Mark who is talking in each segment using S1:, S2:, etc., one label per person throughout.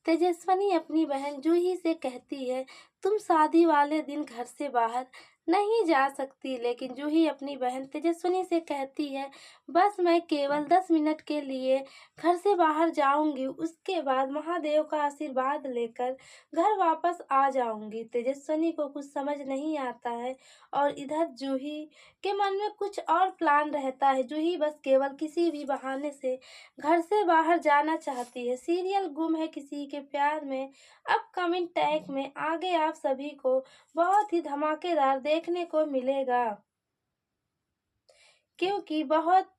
S1: तेजस्विनी अपनी बहन जूही से कहती है, तुम शादी वाले दिन घर से बाहर नहीं जा सकती। लेकिन जूही अपनी बहन तेजस्विनी से कहती है, बस मैं केवल 10 मिनट के लिए घर से बाहर जाऊंगी, उसके बाद महादेव का आशीर्वाद लेकर घर वापस आ जाऊंगी। तेजस्विनी को कुछ समझ नहीं आता है और इधर जूही के मन में कुछ और प्लान रहता है। जूही बस केवल किसी भी बहाने से घर से बाहर जाना चाहती है। सीरियल गुम है किसी के प्यार में अपकमिंग टैग में आगे आप सभी को बहुत ही धमाकेदार देखने को मिलेगा, क्योंकि बहुत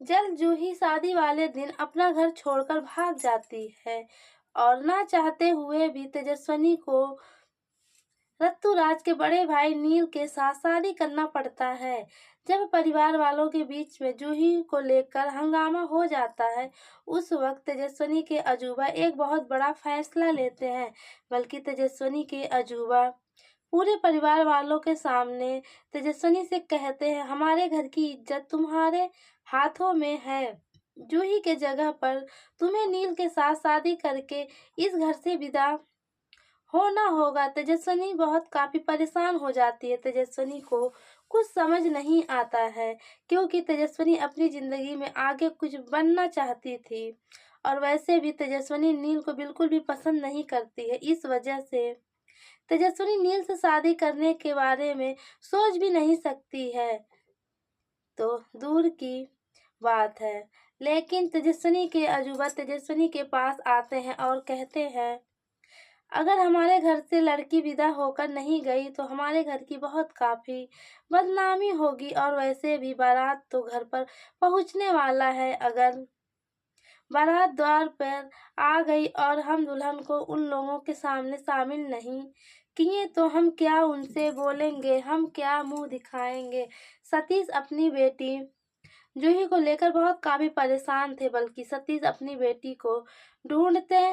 S1: जल्द जूही शादी वाले दिन अपना घर छोड़कर भाग जाती है और ना चाहते हुए भी तेजस्विनी को ऋतुराज के बड़े भाई नील के साथ शादी करना पड़ता है। जब परिवार वालों के बीच में जूही को लेकर हंगामा हो जाता है, उस वक्त तेजस्विनी के अजूबा एक बहुत बड़ा फैसला लेते हैं। बल्कि तेजस्विनी के अजूबा पूरे परिवार वालों के सामने तेजस्विनी से कहते हैं, हमारे घर की इज्जत तुम्हारे हाथों में है। जूही के जगह पर तुम्हें नील के साथ शादी करके इस घर से विदा होना होगा। तेजस्विनी बहुत काफी परेशान हो जाती है। तेजस्विनी को कुछ समझ नहीं आता है, क्योंकि तेजस्विनी अपनी जिंदगी में आगे कुछ बनना चाहती थी और वैसे भी तेजस्विनी नील को बिल्कुल भी पसंद नहीं करती है। इस वजह से तेजस्विनी नील से शादी करने के बारे में सोच भी नहीं सकती है, तो दूर की बात है। लेकिन तेजस्विनी के अजूबा तेजस्विनी के पास आते हैं और कहते हैं, अगर हमारे घर से लड़की विदा होकर नहीं गई तो हमारे घर की बहुत काफी बदनामी होगी और वैसे भी बारात तो घर पर पहुंचने वाला है। अगर बारात द्वार पर आ गई और हम दुल्हन को उन लोगों के सामने शामिल नहीं किए तो हम क्या उनसे बोलेंगे, हम क्या मुंह दिखाएंगे। सतीश अपनी बेटी जूही को लेकर बहुत काफी परेशान थे, बल्कि सतीश अपनी बेटी को ढूंढते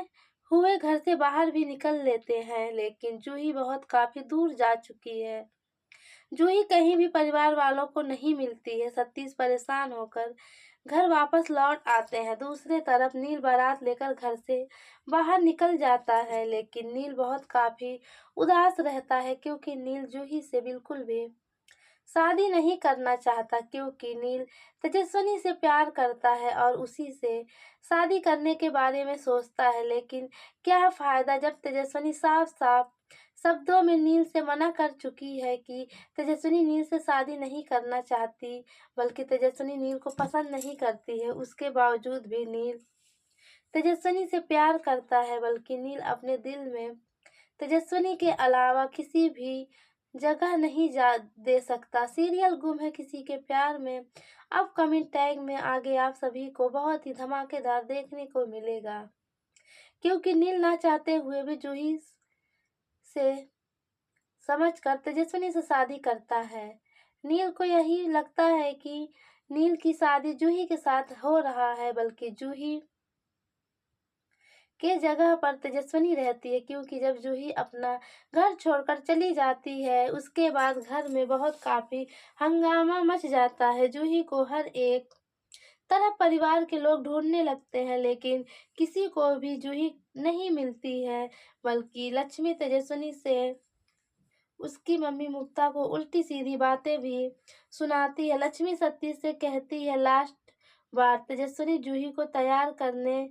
S1: हुए घर से बाहर भी निकल लेते हैं। लेकिन जूही बहुत काफी दूर जा चुकी है। जूही कहीं भी परिवार वालों को नहीं मिलती है। सतीश परेशान होकर घर वापस लौट आते हैं। दूसरे तरफ नील बारात लेकर घर से बाहर निकल जाता है, लेकिन नील बहुत काफी उदास रहता है, क्योंकि नील जूही से बिल्कुल भी शादी नहीं करना चाहता, क्योंकि नील तेजस्विनी से प्यार करता है और उसी से शादी करने के बारे में सोचता है। लेकिन क्या फायदा, जब तेजस्विनी साफ साफ शब्दों में नील से मना कर चुकी है कि तेजस्विनी नील से शादी नहीं करना चाहती, बल्कि तेजस्विनी नील को पसंद नहीं करती है। उसके बावजूद भी नील तेजस्विनी से प्यार करता है, बल्कि नील अपने दिल में तेजस्विनी के अलावा किसी भी जगह नहीं जा दे सकता। सीरियल गुम है किसी के प्यार में अपकमिंग टैग में आगे आप सभी को बहुत ही धमाकेदार देखने को मिलेगा, क्योंकि नील ना चाहते हुए भी जूही से समझकर तेजस्विनी से शादी करता है। नील को यही लगता है कि नील की शादी जूही के साथ हो रहा है, बल्कि जूही के जगह पर तेजस्विनी रहती है, क्योंकि जब जूही अपना घर छोड़कर चली जाती है, उसके बाद घर में बहुत काफी हंगामा मच जाता है। जूही को हर एक तरफ परिवार के लोग ढूंढने लगते हैं, लेकिन किसी को भी जूही नहीं मिलती है। बल्कि लक्ष्मी तेजस्विनी से उसकी मम्मी मुक्ता को उल्टी सीधी बातें भी सुनाती है। लक्ष्मी सतीश से कहती है, लास्ट बार तेजस्विनी जूही को तैयार करने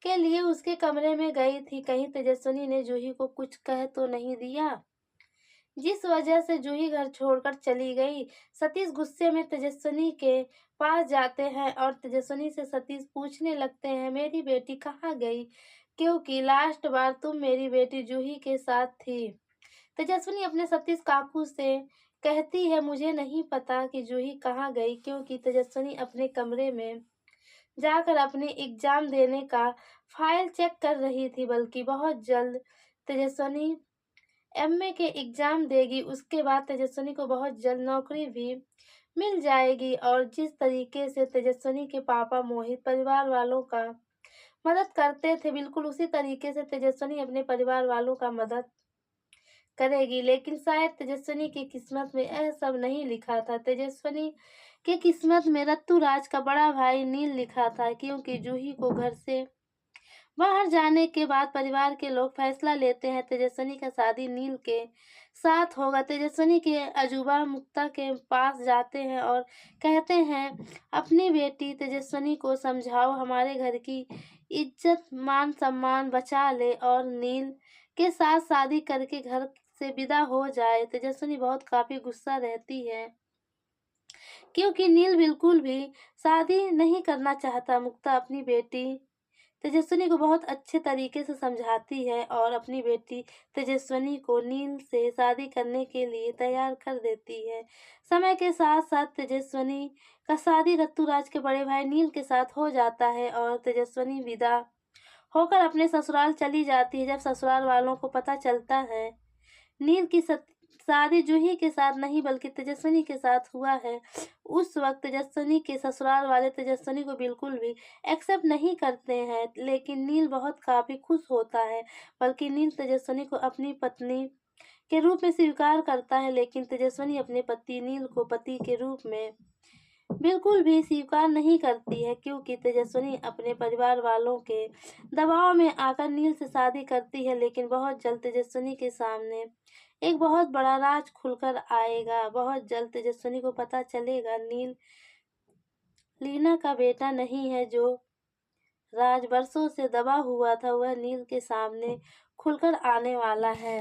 S1: के लिए उसके कमरे में गई थी, कहीं तेजस्विनी ने जूही को कुछ कह तो नहीं दिया, जिस वजह से जूही घर छोड़कर चली गई। सतीश गुस्से में तेजस्विनी के पास जाते हैं और तेजस्विनी से सतीश पूछने लगते हैं, मेरी बेटी कहाँ गई, क्योंकि लास्ट बार तुम मेरी बेटी जूही के साथ थी। तेजस्विनी अपने सतीश काकू से कहती है, मुझे नहीं पता कि जूही कहाँ गई, क्योंकि तेजस्विनी अपने कमरे में जाकर अपने एग्जाम देने का फाइल चेक कर रही थी। बल्कि बहुत जल्द तेजस्विनी एमए के एग्जाम देगी, उसके बाद तेजस्विनी को बहुत जल्द नौकरी भी मिल जाएगी। और जिस तरीके से तेजस्विनी के पापा मोहित परिवार वालों का मदद करते थे, बिल्कुल उसी तरीके से तेजस्विनी अपने परिवार वालों का मदद करेगी। लेकिन शायद तेजस्विनी की किस्मत में यह सब नहीं लिखा था। तेजस्विनी के किस्मत में ऋतुराज का बड़ा भाई नील लिखा था, क्योंकि जूही को घर से बाहर जाने के बाद परिवार के लोग फैसला लेते हैं तेजस्विनी का शादी नील के साथ होगा। तेजस्विनी के अजूबा मुक्ता के पास जाते हैं और कहते हैं, अपनी बेटी तेजस्विनी को समझाओ, हमारे घर की इज्जत मान सम्मान बचा ले और नील के साथ शादी करके घर से विदा हो जाए। तेजस्विनी बहुत काफी गुस्सा रहती है क्योंकि नील बिल्कुल भी शादी नहीं करना चाहता। मुक्ता अपनी बेटी तेजस्विनी को बहुत अच्छे तरीके से समझाती है और अपनी बेटी तेजस्विनी को नील से शादी करने के लिए तैयार कर देती है। समय के साथ साथ तेजस्विनी का शादी रत्तूराज के बड़े भाई नील के साथ हो जाता है और तेजस्विनी विदा होकर अपने ससुराल चली जाती है। जब ससुराल वालों को पता चलता है नील की शादी जूही के साथ नहीं बल्कि तेजस्विनी के साथ हुआ है, उस वक्त तेजस्विनी के ससुराल वाले तेजस्विनी को बिल्कुल भी एक्सेप्ट नहीं करते हैं। लेकिन नील बहुत काफी खुश होता है, बल्कि नील तेजस्विनी को अपनी पत्नी के रूप में स्वीकार करता है। लेकिन तेजस्विनी अपने पति नील को पति के रूप में बिल्कुल भी स्वीकार नहीं करती है, क्योंकि तेजस्विनी अपने परिवार वालों के दबाव में आकर नील से शादी करती है। लेकिन बहुत जल्द तेजस्विनी के सामने एक बहुत बड़ा राज खुलकर आएगा। बहुत जल्द तेजस्विनी को पता चलेगा नील लीना का बेटा नहीं है। जो राज बरसों से दबा हुआ था वह नील के सामने खुलकर आने वाला है।